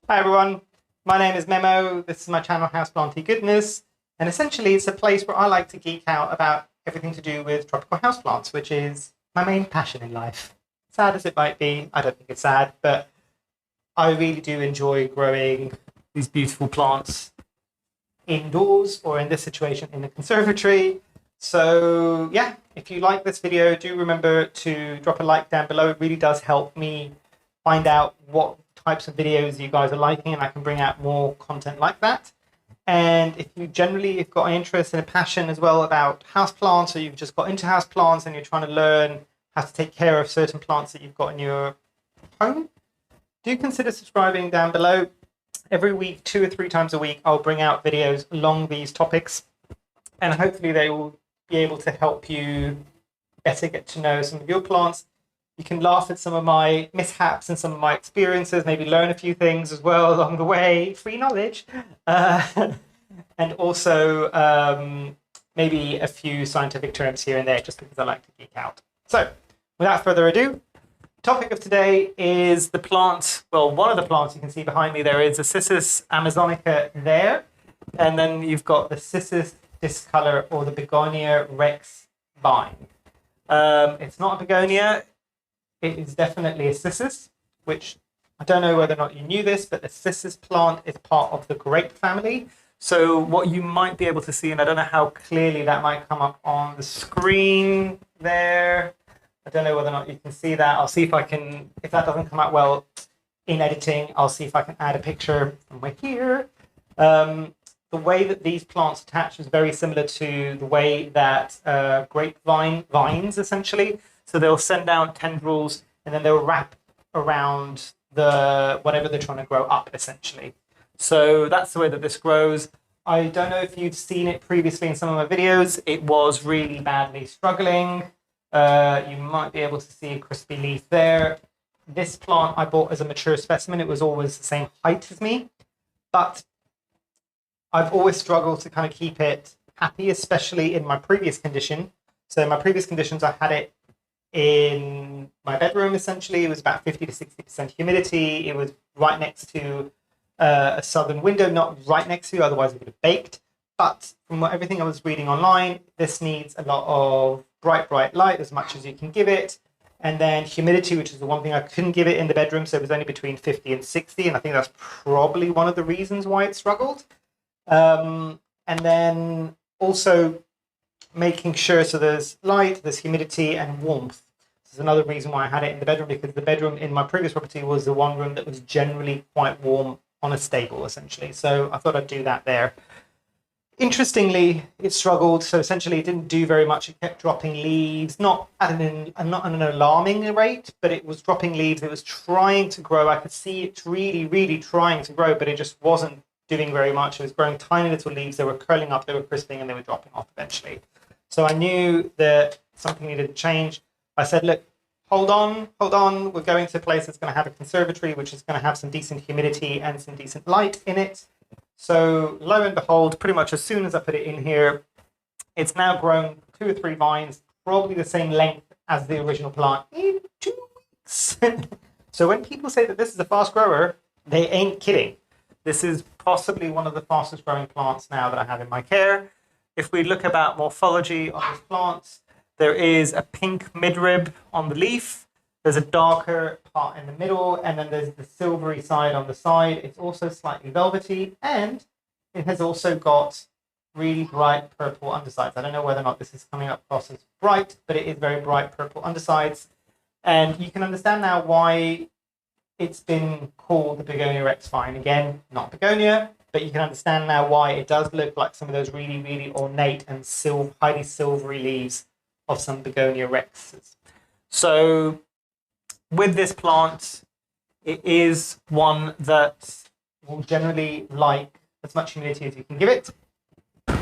Hi everyone, my name is Memo, this is my channel Houseplanty Goodness, and essentially it's a place where I like to geek out about everything to do with tropical houseplants, which is my main passion in life. Sad as it might be, I don't think it's sad, but I really do enjoy growing these beautiful plants indoors, or in this situation in the conservatory. So yeah, if you like this video, do remember to drop a like down below. It really does help me find out what types of videos you guys are liking, and I can bring out more content like that. And if you generally have got an interest and a passion as well about houseplants, or you've just got into houseplants and you're trying to learn how to take care of certain plants that you've got in your home, do consider subscribing down below. Every week, 2 or 3 times a week, I'll bring out videos along these topics, and hopefully they will be able to help you better get to know some of your plants. You can laugh at some of my mishaps and some of my experiences, maybe learn a few things as well along the way, free knowledge, and also maybe a few scientific terms here and there, just because I like to geek out. So, without further ado, the topic of today is the plant, well, one of the plants you can see behind me there is a Cissus amazonica there, and then you've got the Cissus Discolor, or the Begonia rex vine. It's not a begonia. It is definitely a cissus, which I don't know whether or not you knew this, but the cissus plant is part of the grape family. So what you might be able to see, and I don't know how clearly that might come up on the screen there. I don't know whether or not you can see that. I'll see if I can, if that doesn't come out well in editing, I'll see if I can add a picture somewhere here. The way that these plants attach is very similar to the way that grapevine vines, essentially. So they'll send down tendrils, and then they'll wrap around the whatever they're trying to grow up, essentially. So that's the way that this grows. I don't know if you've seen it previously in some of my videos. It was really badly struggling. You might be able to see a crispy leaf there. This plant I bought as a mature specimen. It was always the same height as me, but I've always struggled to kind of keep it happy, especially in my previous condition. So in my previous conditions, I had it in my bedroom, essentially. It was about 50 to 60% humidity. It was right next to a southern window, not right next to, otherwise it would have baked. But from everything I was reading online, this needs a lot of bright light, as much as you can give it. And then humidity, which is the one thing I couldn't give it in the bedroom. So it was only between 50 and 60. And I think that's probably one of the reasons why it struggled. And then also making sure, so there's light, there's humidity, and warmth. This is another reason why I had it in the bedroom, because the bedroom in my previous property was the one room that was generally quite warm on a stable, essentially. So I thought I'd do that there. Interestingly, it struggled. So essentially, it didn't do very much. It kept dropping leaves, not at an alarming rate, but it was dropping leaves. It was trying to grow. I could see it really trying to grow, but it just wasn't doing very much. It was growing tiny little leaves. They were curling up, they were crisping, and they were dropping off eventually. So I knew that something needed to change. I said, look, hold on. We're going to a place that's going to have a conservatory, which is going to have some decent humidity and some decent light in it. So lo and behold, pretty much as soon as I put it in here, it's now grown 2 or 3 vines, probably the same length as the original plant in 2 weeks. So when people say that this is a fast grower, they ain't kidding. This is possibly one of the fastest growing plants now that I have in my care. If we look about morphology of this plant, there is a pink midrib on the leaf. There's a darker part in the middle, and then there's the silvery side on the side. It's also slightly velvety, and it has also got really bright purple undersides. I don't know whether or not this is coming up across as bright, but it is very bright purple undersides. And you can understand now why it's been called the Begonia rex vine. Again, not begonia, but you can understand now why it does look like some of those really ornate and highly silvery leaves of some Begonia rexes. So with this plant, it is one that will generally like as much humidity as you can give it.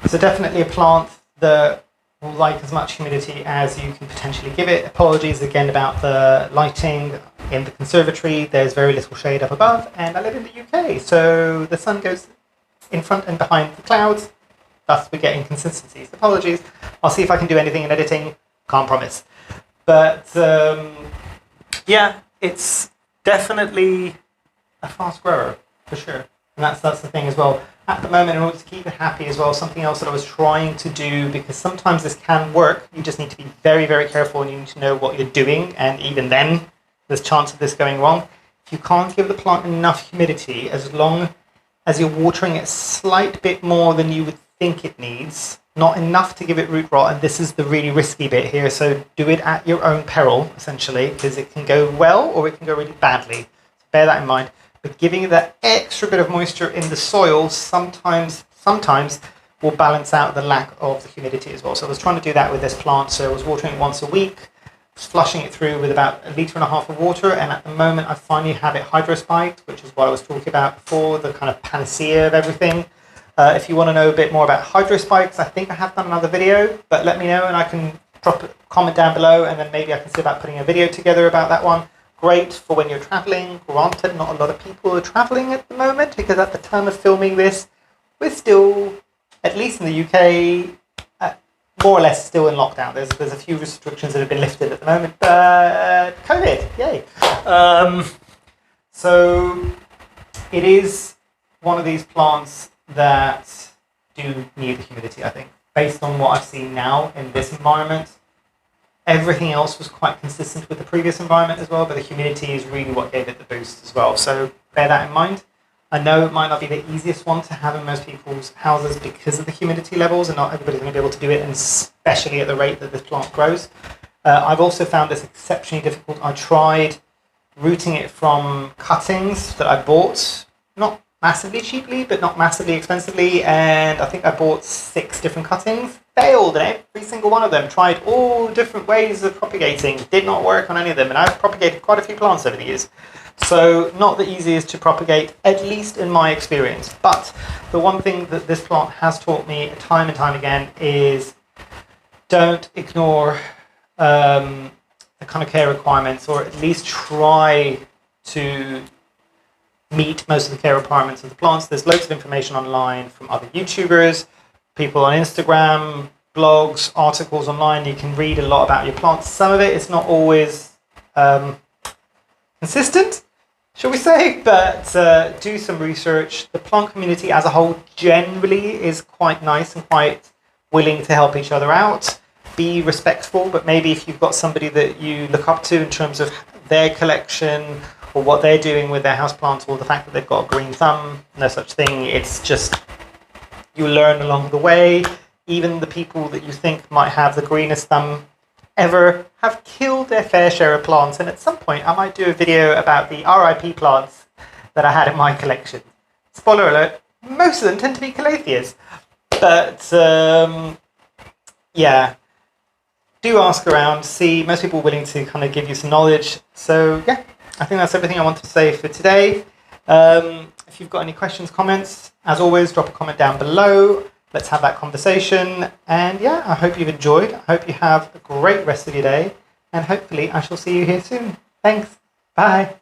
So definitely a plant that will like as much humidity as you can potentially give it. Apologies again about the lighting in the conservatory. There's very little shade up above, and I live in the UK, so the sun goes in front and behind the clouds. Thus we get inconsistencies. Apologies. I'll see if I can do anything in editing. Can't promise. But yeah, it's definitely a fast grower. For sure. And that's the thing as well. At the moment, in order to keep it happy as well, something else that I was trying to do, because sometimes this can work, you just need to be very, very careful and you need to know what you're doing. And even then, there's chance of this going wrong. If you can't give the plant enough humidity, as long as you're watering it a slight bit more than you would think it needs, not enough to give it root rot, and this is the really risky bit here, so do it at your own peril, essentially, because it can go well or it can go really badly. So bear that in mind. But giving it that extra bit of moisture in the soil sometimes will balance out the lack of the humidity as well. So I was trying to do that with this plant, so I was watering it once a week, flushing it through with about 1.5 litres of water, and at the moment I finally have it hydrospiked, which is what I was talking about before, the kind of panacea of everything. If you want to know a bit more about hydrospikes, I think I have done another video, but let me know and I can drop a comment down below, and then maybe I can see about putting a video together about that one. Great for when you're traveling. Granted, not a lot of people are traveling at the moment, because at the time of filming this, we're still, at least in the UK, more or less still in lockdown. There's a few restrictions that have been lifted at the moment, but COVID, yay. So it is one of these plants that do need the humidity, I think. Based on what I've seen now in this environment, everything else was quite consistent with the previous environment as well, but the humidity is really what gave it the boost as well. So bear that in mind. I know it might not be the easiest one to have in most people's houses because of the humidity levels, and not everybody's going to be able to do it, and especially at the rate that this plant grows. I've also found this exceptionally difficult. I tried rooting it from cuttings that I bought, not massively cheaply, but not massively expensively, and I think I bought 6 different cuttings. Failed, and every single one of them. Tried all different ways of propagating. Did not work on any of them, and I've propagated quite a few plants over the years. So not the easiest to propagate, at least in my experience. But the one thing that this plant has taught me time and time again is don't ignore the kind of care requirements, or at least try to meet most of the care requirements of the plants. There's loads of information online from other YouTubers, people on Instagram, blogs, articles online. You can read a lot about your plants. Some of it is not always consistent, shall we say, but do some research. The plant community as a whole generally is quite nice and quite willing to help each other out. Be respectful, but maybe if you've got somebody that you look up to in terms of their collection or what they're doing with their houseplants, or the fact that they've got a green thumb, no such thing. It's just, you learn along the way. Even the people that you think might have the greenest thumb ever have killed their fair share of plants, and at some point I might do a video about the RIP plants that I had in my collection. Spoiler alert, most of them tend to be calatheas. But yeah, do ask around, see. Most people are willing to kind of give you some knowledge. So yeah, I think that's everything I wanted to say for today. If you've got any questions, comments, as always, drop a comment down below. Let's have that conversation. And yeah, I hope you've enjoyed. I hope you have a great rest of your day. And hopefully I shall see you here soon. Thanks. Bye.